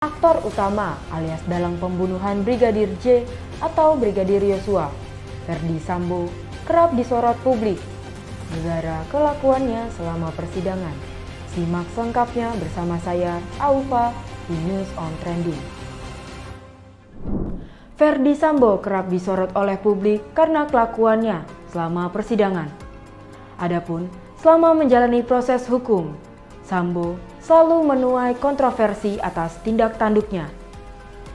Aktor utama alias dalang pembunuhan Brigadir J atau Brigadir Yosua, Ferdy Sambo, kerap disorot publik gara-gara kelakuannya selama persidangan. Simak selengkapnya bersama saya, Aufa, di News on Trending. Ferdy Sambo kerap disorot oleh publik karena kelakuannya selama persidangan. Adapun selama menjalani proses hukum, Sambo selalu menuai kontroversi atas tindak tanduknya.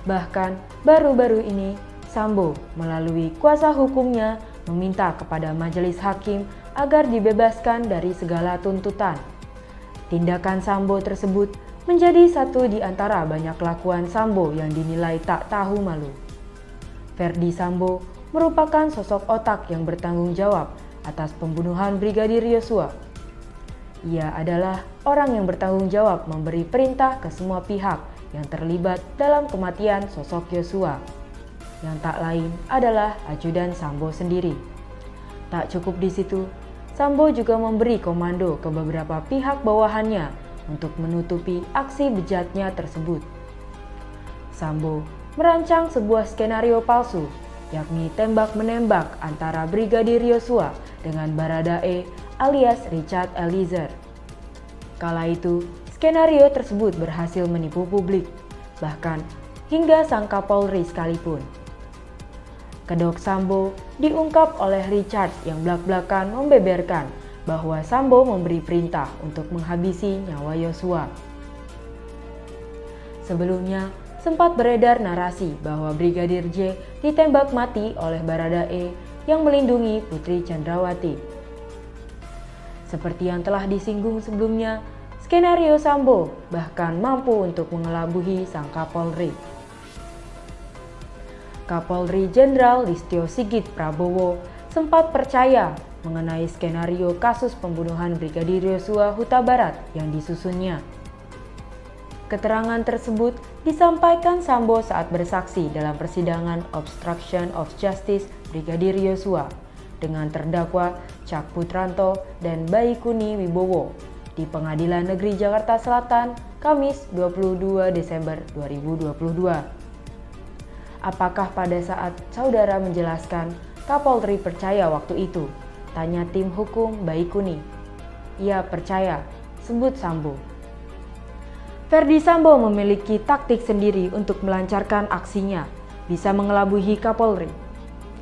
Bahkan baru-baru ini, Sambo melalui kuasa hukumnya meminta kepada majelis hakim agar dibebaskan dari segala tuntutan. Tindakan Sambo tersebut menjadi satu di antara banyak kelakuan Sambo yang dinilai tak tahu malu. Ferdy Sambo merupakan sosok otak yang bertanggung jawab atas pembunuhan Brigadir Yosua. Ia adalah orang yang bertanggung jawab memberi perintah ke semua pihak yang terlibat dalam kematian sosok Yosua, yang tak lain adalah ajudan Sambo sendiri. Tak cukup di situ, Sambo juga memberi komando ke beberapa pihak bawahannya untuk menutupi aksi bejatnya tersebut. Sambo merancang sebuah skenario palsu, yakni tembak-menembak antara Brigadir Yosua dengan Baradae alias Richard Eliezer. Kala itu, skenario tersebut berhasil menipu publik, bahkan hingga sang Kapolri sekalipun. Kedok Sambo diungkap oleh Richard yang blak-blakan membeberkan bahwa Sambo memberi perintah untuk menghabisi nyawa Yosua. Sebelumnya, sempat beredar narasi bahwa Brigadir J ditembak mati oleh Baradae yang melindungi Putri Chandrawati. Seperti yang telah disinggung sebelumnya, skenario Sambo bahkan mampu untuk mengelabuhi sang Kapolri. Kapolri Jenderal Listio Sigit Prabowo sempat percaya mengenai skenario kasus pembunuhan Brigadir Yosua Huta Barat yang disusunnya. Keterangan tersebut disampaikan Sambo saat bersaksi dalam persidangan obstruction of justice Brigadir Yosua dengan terdakwa Cak Putranto dan Baikuni Wibowo di Pengadilan Negeri Jakarta Selatan, Kamis 22 Desember 2022. Apakah pada saat saudara menjelaskan Kapolri percaya waktu itu? Tanya tim hukum Baikuni. Ia percaya, sebut Sambo. Ferdy Sambo memiliki taktik sendiri untuk melancarkan aksinya, bisa mengelabui Kapolri.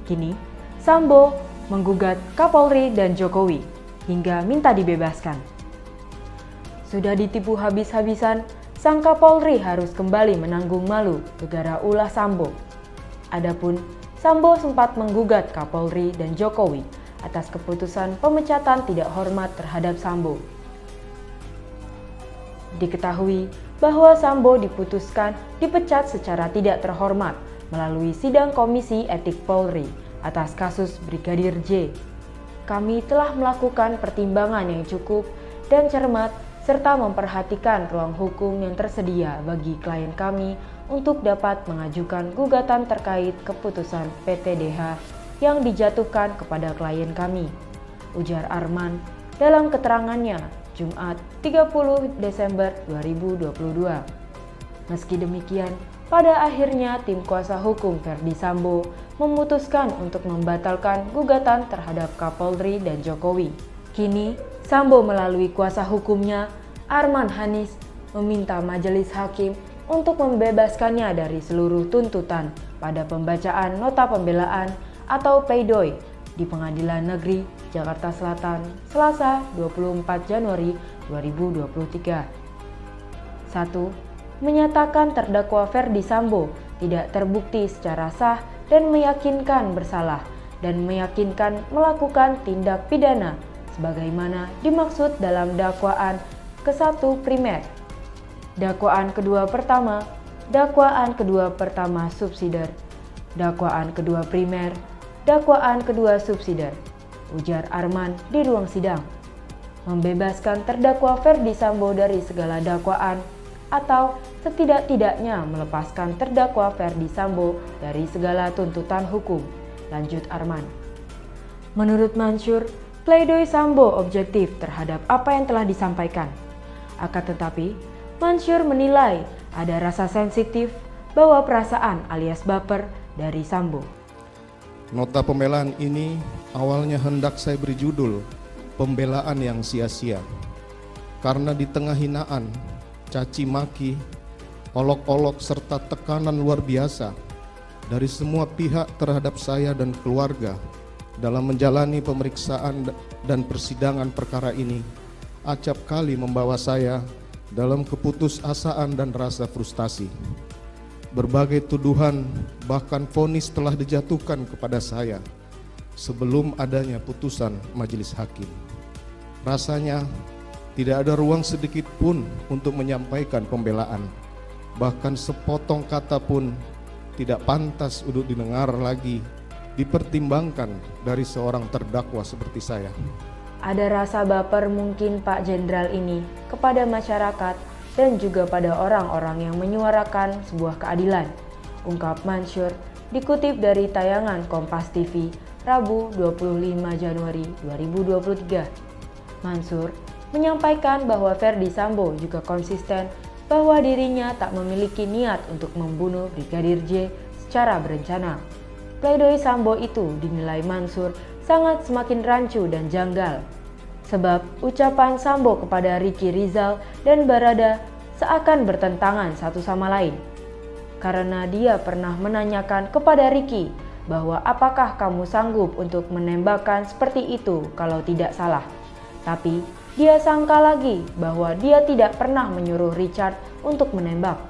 Kini, Sambo menggugat Kapolri dan Jokowi hingga minta dibebaskan. Sudah ditipu habis-habisan, sang Kapolri harus kembali menanggung malu gara-gara ulah Sambo. Adapun Sambo sempat menggugat Kapolri dan Jokowi atas keputusan pemecatan tidak hormat terhadap Sambo. Diketahui bahwa Sambo diputuskan dipecat secara tidak terhormat melalui sidang Komisi Etik Polri atas kasus Brigadir J. Kami telah melakukan pertimbangan yang cukup dan cermat serta memperhatikan ruang hukum yang tersedia bagi klien kami untuk dapat mengajukan gugatan terkait keputusan PTDH yang dijatuhkan kepada klien kami, ujar Arman dalam keterangannya Jumat 30 Desember 2022. Meski demikian, pada akhirnya tim kuasa hukum Ferdy Sambo memutuskan untuk membatalkan gugatan terhadap Kapolri dan Jokowi. Kini, Sambo melalui kuasa hukumnya, Arman Hanis, meminta majelis hakim untuk membebaskannya dari seluruh tuntutan pada pembacaan nota pembelaan atau pleidoy di Pengadilan Negeri Jakarta Selatan, Selasa 24 Januari 2023. 1. Menyatakan terdakwa Ferdy Sambo tidak terbukti secara sah dan meyakinkan bersalah dan meyakinkan melakukan tindak pidana sebagaimana dimaksud dalam dakwaan ke-1 primer, dakwaan kedua pertama, dakwaan kedua pertama subsidiar, dakwaan kedua primer, dakwaan kedua subsidiar, ujar Arman di ruang sidang. Membebaskan terdakwa Ferdy Sambo dari segala dakwaan atau setidak-tidaknya melepaskan terdakwa Ferdy Sambo dari segala tuntutan hukum, lanjut Arman. Menurut Mansur, pleidoy Sambo objektif terhadap apa yang telah disampaikan. Akan tetapi, Mansur menilai Ada rasa sensitif bahwa perasaan alias baper dari Sambo. Nota pembelaan ini awalnya hendak saya beri judul Pembelaan yang Sia-sia. Karena di tengah hinaan, caci maki, olok-olok serta tekanan luar biasa dari semua pihak terhadap saya dan keluarga dalam menjalani pemeriksaan dan persidangan perkara ini, acap kali membawa saya dalam keputusasaan dan rasa frustasi. Berbagai tuduhan bahkan vonis telah dijatuhkan kepada saya sebelum adanya putusan majelis hakim. Rasanya tidak ada ruang sedikit pun untuk menyampaikan pembelaan. Bahkan sepotong kata pun tidak pantas untuk didengar lagi, dipertimbangkan dari seorang terdakwa seperti saya. Ada rasa baper mungkin Pak Jenderal ini kepada masyarakat dan juga pada orang-orang yang menyuarakan sebuah keadilan, ungkap Mansur dikutip dari tayangan Kompas TV Rabu 25 Januari 2023. Mansur menyampaikan bahwa Ferdy Sambo juga konsisten bahwa dirinya tak memiliki niat untuk membunuh Brigadir J secara berencana. Pledoi Sambo itu dinilai Mansur sangat semakin rancu dan janggal. Sebab ucapan Sambo kepada Ricky Rizal dan Barada seakan bertentangan satu sama lain. Karena dia pernah menanyakan kepada Ricky bahwa apakah kamu sanggup untuk menembakkan seperti itu kalau tidak salah. Tapi dia sangka lagi bahwa dia tidak pernah menyuruh Richard untuk menembak.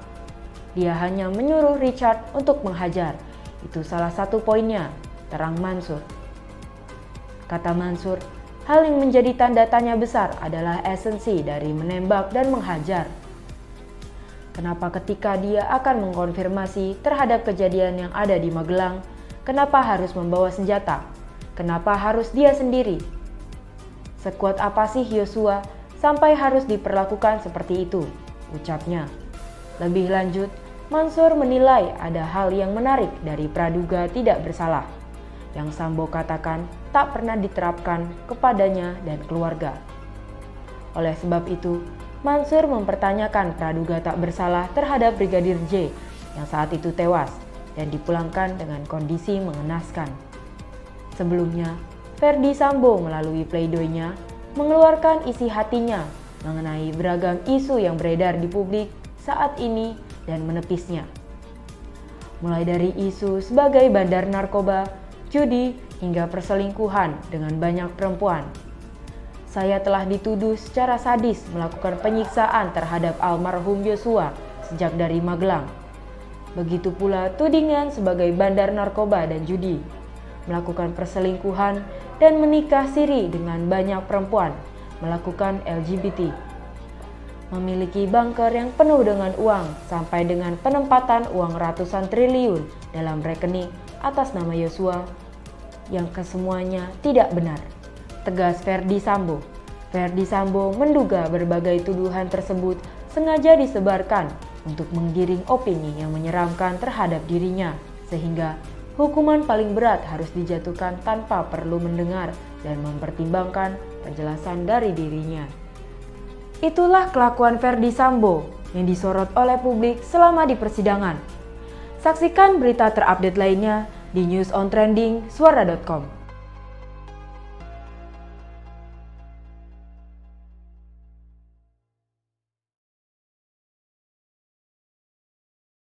Dia hanya menyuruh Richard untuk menghajar. Itu salah satu poinnya, terang Mansur. Kata Mansur, hal yang menjadi tanda tanya besar adalah esensi dari menembak dan menghajar. Kenapa ketika dia akan mengkonfirmasi terhadap kejadian yang ada di Magelang, kenapa harus membawa senjata? Kenapa harus dia sendiri? Sekuat apa sih Yosua sampai harus diperlakukan seperti itu, ucapnya. Lebih lanjut, Mansur menilai ada hal yang menarik dari praduga tidak bersalah, yang Sambo katakan tak pernah diterapkan kepadanya dan keluarga. Oleh sebab itu, Mansur mempertanyakan praduga tak bersalah terhadap Brigadir J yang saat itu tewas dan dipulangkan dengan kondisi mengenaskan. Sebelumnya, Ferdy Sambo melalui pleidoinya mengeluarkan isi hatinya mengenai beragam isu yang beredar di publik saat ini dan menepisnya. Mulai dari isu sebagai bandar narkoba, judi, hingga perselingkuhan dengan banyak perempuan. Saya telah dituduh secara sadis melakukan penyiksaan terhadap almarhum Yosua sejak dari Magelang. Begitu pula tudingan sebagai bandar narkoba dan judi, melakukan perselingkuhan dan menikah siri dengan banyak perempuan, melakukan LGBT. Memiliki bunker yang penuh dengan uang sampai dengan penempatan uang ratusan triliun dalam rekening atas nama Yosua yang kesemuanya tidak benar, tegas Ferdy Sambo. Ferdy Sambo menduga berbagai tuduhan tersebut sengaja disebarkan untuk menggiring opini yang menyeramkan terhadap dirinya, sehingga hukuman paling berat harus dijatuhkan tanpa perlu mendengar dan mempertimbangkan penjelasan dari dirinya. Itulah kelakuan Ferdy Sambo yang disorot oleh publik selama di persidangan. Saksikan berita terupdate lainnya di News on Trending Suara.com.